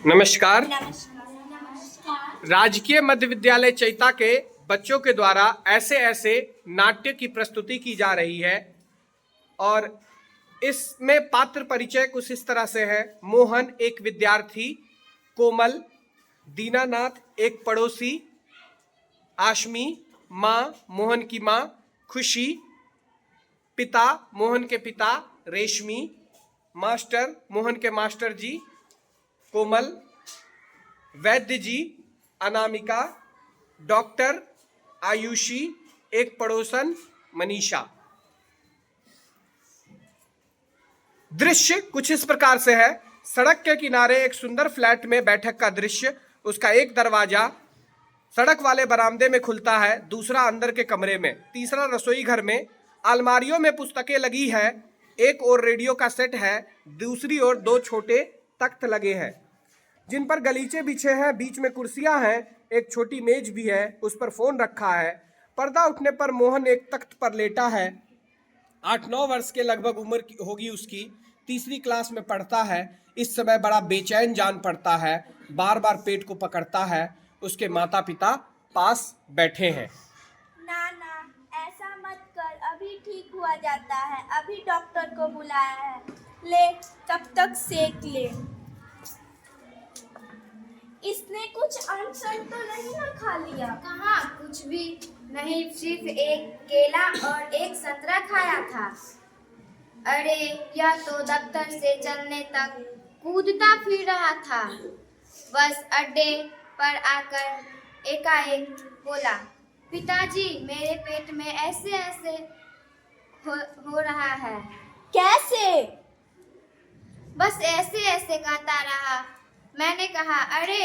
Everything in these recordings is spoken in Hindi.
नमस्कार। नमस्कार। राजकीय मध्य विद्यालय चैता के बच्चों के द्वारा ऐसे ऐसे नाट्य की प्रस्तुति की जा रही है और इसमें पात्र परिचय कुछ इस तरह से है। मोहन एक विद्यार्थी, कोमल, दीनानाथ एक पड़ोसी, आशमी माँ मोहन की माँ, खुशी पिता मोहन के पिता, रेशमी मास्टर मोहन के मास्टर जी, कोमल, वैद्य जी, अनामिका, डॉक्टर आयुषी एक पड़ोसन, मनीषा। दृश्य कुछ इस प्रकार से है। सड़क के किनारे एक सुंदर फ्लैट में बैठक का दृश्य। उसका एक दरवाजा सड़क वाले बरामदे में खुलता है, दूसरा अंदर के कमरे में, तीसरा रसोई घर में। अलमारियों में पुस्तकें लगी है, एक और रेडियो का सेट है, दूसरी ओर दो छोटे तख्त लगे हैं जिन पर गलीचे बिछे हैं, बीच में कुर्सियां हैं, एक छोटी मेज भी है, उस पर फोन रखा है। पर्दा उठने पर मोहन एक तख्त पर लेटा है। 8-9 वर्ष के लगभग उम्र होगी उसकी, तीसरी क्लास में पढ़ता है। इस समय बड़ा बेचैन जान पड़ता है, बार बार पेट को पकड़ता है। उसके माता पिता पास बैठे हैं। ना ऐसा मत कर, अभी ठीक हुआ जाता है, अभी डॉक्टर को बुलाया है। ले तब तक सेक ले। इसने कुछ अनसन तो नहीं ना खा लिया? कहाँ, कुछ भी नहीं, सिर्फ एक केला और एक संतरा खाया था। अरे यह तो दफ्तर से चलने तक कूदता फिर रहा था। बस अड्डे पर आकर एकाएक बोला, पिताजी मेरे पेट में ऐसे ऐसे हो रहा है। कैसे? बस ऐसे ऐसे कहता रहा। मैंने कहा, अरे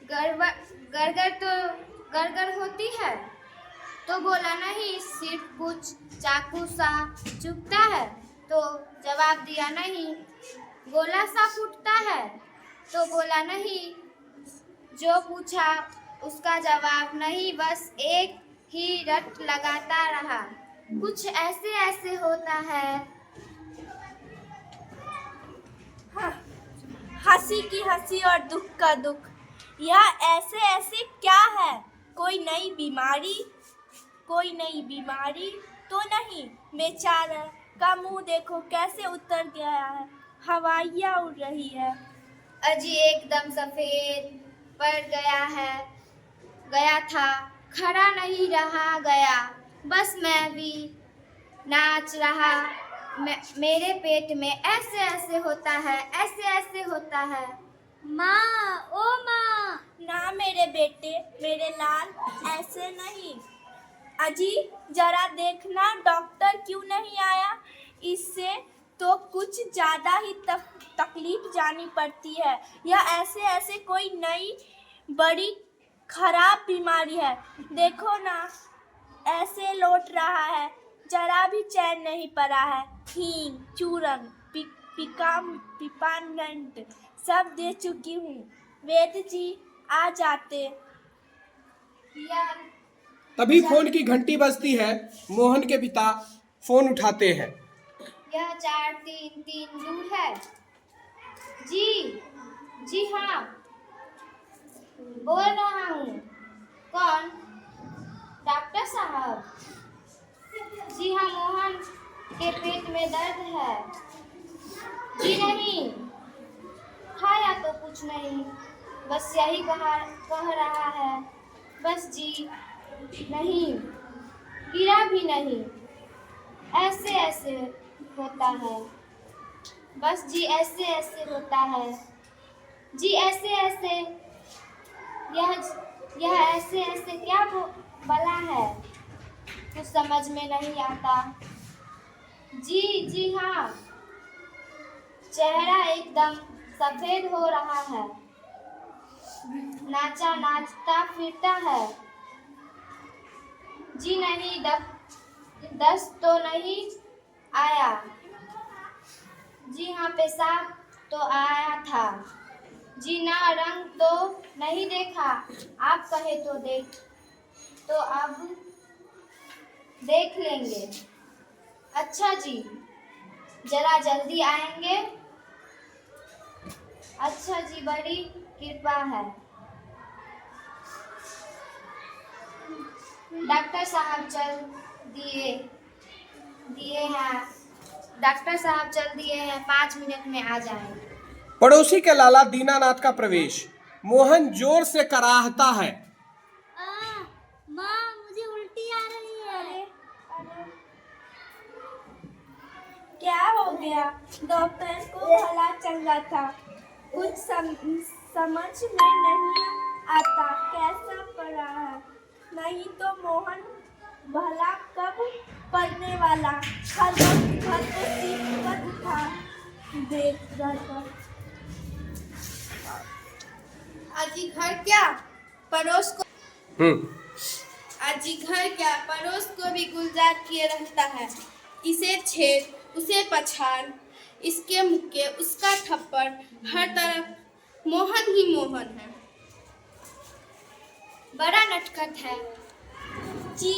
गड़गड़ होती है? तो बोला, नहीं, सिर्फ कुछ चाकू सा चुभता है। तो जवाब दिया, नहीं। गोला सा फूटता है? तो बोला, नहीं। जो पूछा उसका जवाब नहीं, बस एक ही रट लगाता रहा, कुछ ऐसे ऐसे होता है। हंसी की हंसी और दुख का दुख। यह ऐसे ऐसे क्या है? कोई नई बीमारी तो नहीं? बेचारा का मुंह देखो कैसे उतर गया है, हवाइयाँ उड़ रही है। अजी एकदम सफेद पड़ गया था, खड़ा नहीं रहा गया। बस मैं भी नाच रहा। मेरे पेट में ऐसे ऐसे होता है, ऐसे ऐसे होता है। माँ, ओ माँ! ना मेरे बेटे, मेरे लाल, ऐसे नहीं। अजी जरा देखना, डॉक्टर क्यों नहीं आया? इससे तो कुछ ज़्यादा ही तकलीफ जानी पड़ती है। यह ऐसे ऐसे कोई नई बड़ी खराब बीमारी है। देखो ना, ऐसे लौट रहा है, जरा भी चैन नहीं पड़ा है। हींग, चूरन, पिपानंट सब दे चुकी हूँ। वेद जी आ जाते। तभी फोन की घंटी बजती है। मोहन के पिता फोन उठाते हैं। यह 4332 है। जी हाँ, बोल रहा हूँ। कौन? डॉक्टर साहब? जी हाँ, मोहन के पेट में दर्द है। जी नहीं, खाया तो कुछ नहीं, बस यही कह रहा है। बस जी नहीं, गिरा भी नहीं, ऐसे ऐसे होता है। बस जी ऐसे ऐसे होता है। जी ऐसे ऐसे, यह ऐसे ऐसे क्या बला है? कुछ समझ में नहीं आता। जी हाँ, चेहरा एकदम सफेद हो रहा है, नाचता फिरता है। जी नहीं, दस्त तो नहीं आया? जी हाँ, पेशाब तो आया था। जी ना, रंग तो नहीं देखा? आप कहे तो अब देख लेंगे। अच्छा जी, जरा जल्दी आएंगे? अच्छा जी, बड़ी कृपा है। डॉक्टर साहब चल दिए दिए हैं डॉक्टर साहब चल दिए हैं, 5 मिनट में आ जाएंगे। पड़ोसी के लाला दीनानाथ का प्रवेश। मोहन जोर से कराहता है। माँ, मुझे उल्टी आ रही है। अरे क्या हो गया? डॉक्टर को भला चंगा था, कुछ समझ में नहीं आता कैसा पड़ा है। नहीं तो मोहन भला कब पड़ने वाला, हर वक्त घर को सीखत था देख रहता। अजी घर क्या पड़ोस को अजी घर क्या पड़ोस को भी गुलजार किए रहता है। इसे छेड़, उसे पछाड़, इसके मुक्के, उसका थप्पड़, हर तरफ मोहन ही मोहन है। बड़ा नटखट है। जी,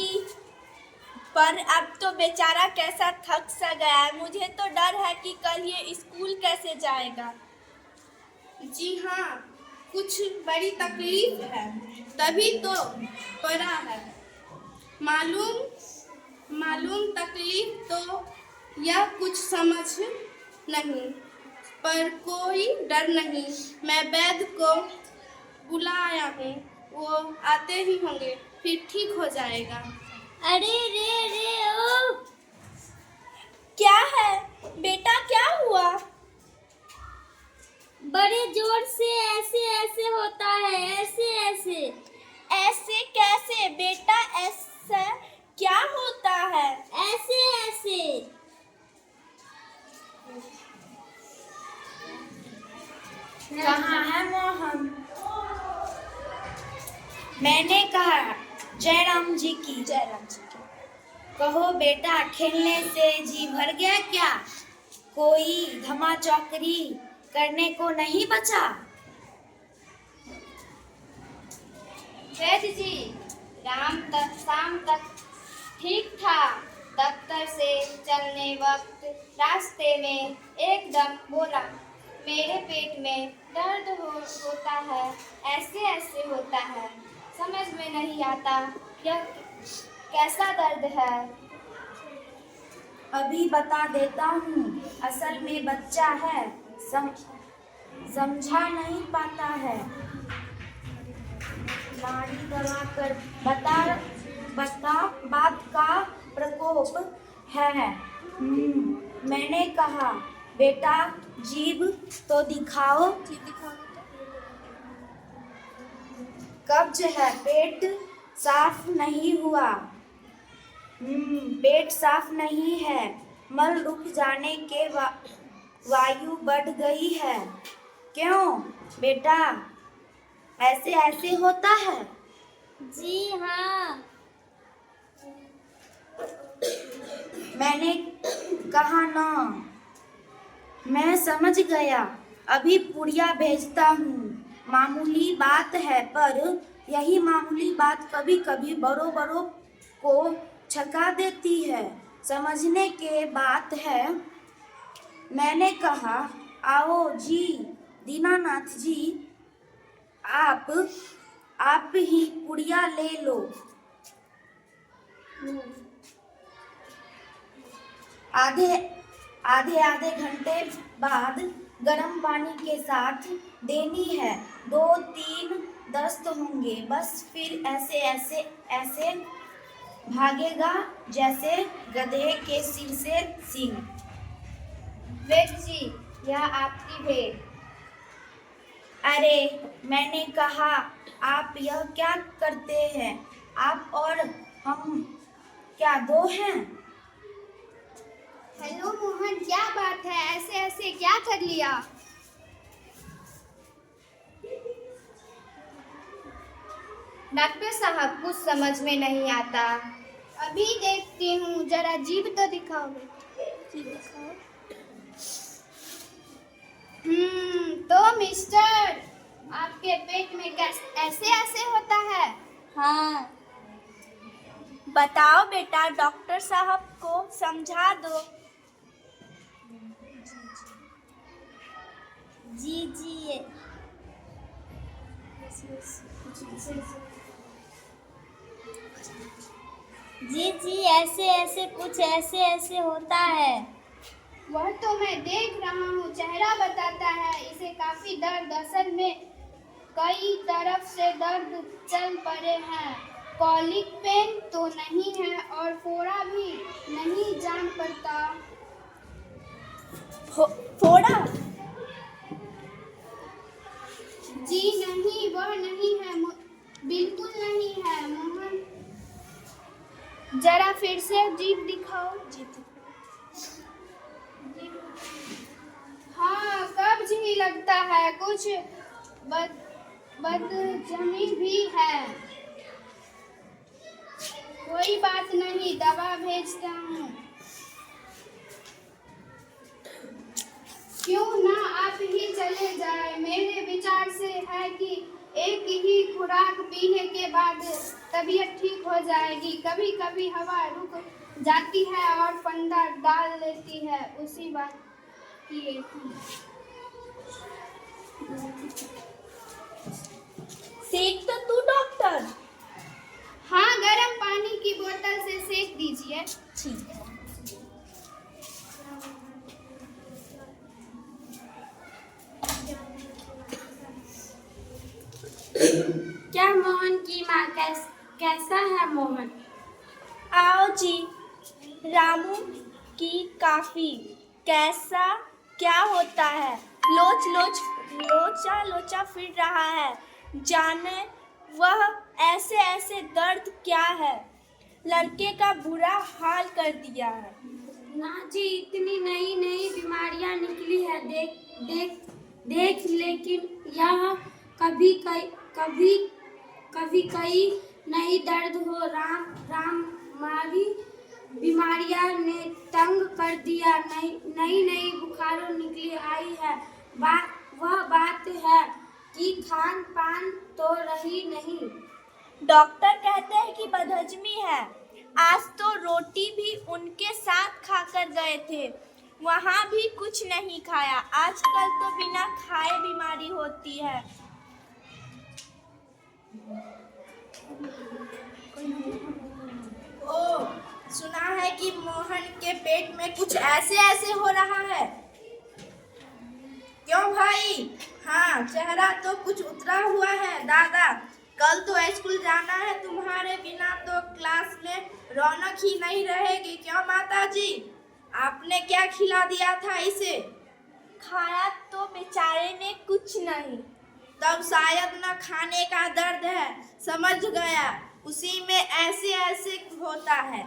पर अब तो बेचारा कैसा थक सा गया है। मुझे तो डर है कि कल ये स्कूल कैसे जाएगा। जी हाँ, कुछ बड़ी तकलीफ है, तभी तो पड़ा है। मालूम तकलीफ तो यह कुछ समझ नहीं, पर कोई डर नहीं। मैं वैद्य को बुलाया हूँ, वो आते ही होंगे, फिर ठीक हो जाएगा। अरे रे ओ, क्या है बेटा, क्या हुआ? बड़े जोर से ऐसे होता है। ऐसे कैसे बेटा? ऐसा क्या होता है? ऐसे कहाँ है मोहन? मैंने कहा जयराम जी की। कहो बेटा, खेलने से जी भर गया क्या? कोई धमा चौकड़ी करने को नहीं बचा? वैद्य जी, शाम तक ठीक था। दफ्तर से चलने वक्त रास्ते में एकदम बोला, मेरे पेट में दर्द होता है, ऐसे होता है। समझ में नहीं आता यह कैसा दर्द है। अभी बता देता हूँ। असल में बच्चा है, समझा नहीं पाता है। नाड़ी दबा कर बता बात का प्रकोप है। मैंने कहा बेटा, जीभ तो दिखाओ। कब्ज है, पेट साफ नहीं हुआ। पेट साफ नहीं है, मल रुक जाने के वायु बढ़ गई है। क्यों बेटा, ऐसे होता है? जी हाँ। मैंने कहा ना, मैं समझ गया। अभी पुड़िया भेजता हूँ। मामूली बात है, पर यही मामूली बात कभी कभी बड़ों को छका देती है। समझने के बात है। मैंने कहा, आओ जी दीनानाथ जी, आप ही पुड़िया ले लो। आधे घंटे बाद गर्म पानी के साथ देनी है। 2-3 दस्त होंगे, बस फिर ऐसे भागेगा जैसे गधे के सिर से सींग। वैद्य जी, यह आपकी भेंट। अरे मैंने कहा, आप यह क्या करते हैं? आप और हम क्या दो हैं? हेलो मोहन, क्या बात है? ऐसे क्या कर लिया? डॉक्टर साहब, कुछ समझ में नहीं आता। अभी देखती हूँ, जरा जीभ तो दिखाओगे। तो मिस्टर, आपके पेट में ऐसे होता है? हाँ, बताओ बेटा, डॉक्टर साहब को समझा दो। जी जी ये जी जी ऐसे ऐसे कुछ ऐसे ऐसे होता है। वह तो मैं देख रहा हूँ, चेहरा बताता है इसे काफी दर्द। असल में कई तरफ से दर्द चल पड़े हैं। कॉलिक पेन तो नहीं है और फोड़ा भी नहीं जान पड़ता। फोड़ा? जी नहीं, वह नहीं है, बिल्कुल नहीं है। मोहन, जरा फिर से जीभ दिखाओ। हाँ, कब्ज ही लगता है, कुछ बदहजमी भी है। कोई बात नहीं, दवा भेजता हूँ। क्यों ना आप ही चले जाए। मेरे विचार से है कि एक ही खुराक पीने के बाद तबीयत ठीक हो जाएगी। कभी कभी हवा रुक जाती है और फंदा डाल लेती है, उसी बात की। सेक तो तू डॉक्टर। हाँ, गर्म पानी की बोतल से सेक दीजिए। ठीक है। क्या मोहन की माँ कैसा है मोहन? आओ जी। रामू की काफी कैसा क्या होता है? लोचा लोचा फिर रहा है। जाने वह ऐसे ऐसे दर्द क्या है? लड़के का बुरा हाल कर दिया है। ना जी, इतनी नई नई बीमारियां निकली है। देख लेकिन यह कभी कई नई दर्द हो। राम मारी बीमारियां ने तंग कर दिया। नई बुखारों निकली आई है। वह बात है कि खान पान तो रही नहीं। डॉक्टर कहते हैं कि बदहजमी है। आज तो रोटी भी उनके साथ खाकर गए थे, वहाँ भी कुछ नहीं खाया। आजकल तो बिना खाए बीमारी होती है। ओ, सुना है कि मोहन के पेट में कुछ ऐसे ऐसे हो रहा है। क्यों भाई? हाँ, चेहरा तो कुछ उतरा हुआ है। दादा, कल तो स्कूल जाना है, तुम्हारे बिना तो क्लास में रौनक ही नहीं रहेगी। क्यों माताजी, आपने क्या खिला दिया था इसे? खाया तो बेचारे ने कुछ नहीं। तब शायद न खाने का दर्द है, समझ गया, उसी में ऐसे ऐसे होता है।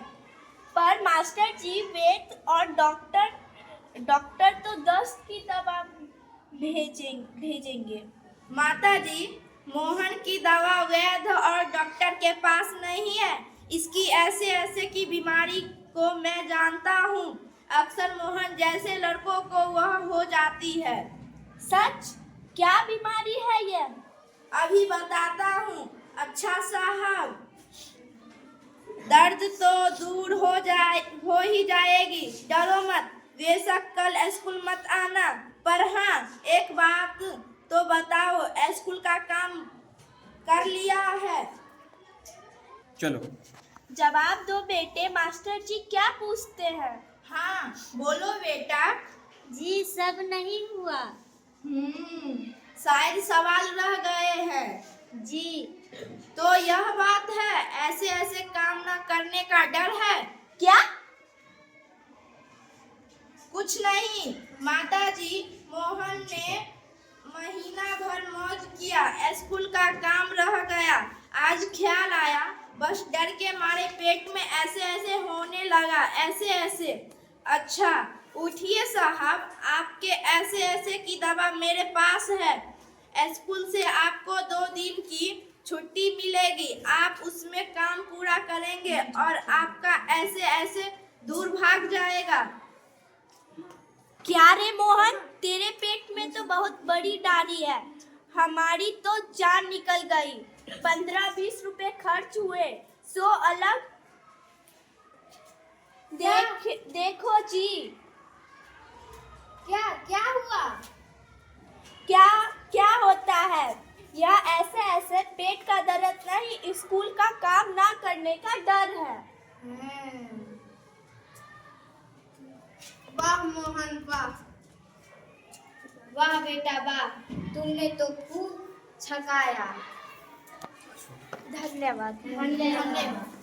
पर मास्टर जी, वैद्य और डॉक्टर तो दस्त की दवा भेजेंगे। माताजी, मोहन की दवा वैद्य और डॉक्टर के पास नहीं है। इसकी ऐसे ऐसे की बीमारी को मैं जानता हूँ। अक्सर मोहन जैसे लड़कों को वह हो जाती है। सच? क्या बीमारी है यह? अभी बताता हूँ। अच्छा साहब, दर्द तो दूर हो ही जाएगी, डरो मत। बेशक कल स्कूल मत आना, पर हाँ, एक बात तो बताओ, स्कूल का काम कर लिया है? चलो। जवाब दो बेटे, मास्टर जी क्या पूछते हैं? हाँ, बोलो बेटा। जी, सब नहीं हुआ। शायद सवाल रह गए हैं। जी। तो यह बात है, ऐसे ऐसे काम न करने का डर है क्या? कुछ नहीं माताजी, मोहन ने महीना भर मौज किया, स्कूल का काम रह गया। आज ख्याल आया, बस डर के मारे पेट में ऐसे ऐसे होने लगा, ऐसे ऐसे। अच्छा, उठिए साहब, आपके ऐसे ऐसे की दवा मेरे पास है। स्कूल से आपको 2 दिन की छुट्टी मिलेगी। आप उसमें काम पूरा करेंगे और आपका ऐसे ऐसे दूर भाग जाएगा। क्या रे मोहन, तेरे पेट में तो बहुत बड़ी डाली है। हमारी तो जान निकल गई। 15-20 रुपए खर्च हुए, 100 अलग। देखो जी। क्या हुआ? क्या क्या होता है? यह ऐसे ऐसे पेट का दर्द नहीं, स्कूल का काम ना करने का डर है। वाह मोहन वाह। वाह बेटा वाह, तुमने तो खूब छकाया। धन्यवाद। धन्यवाद।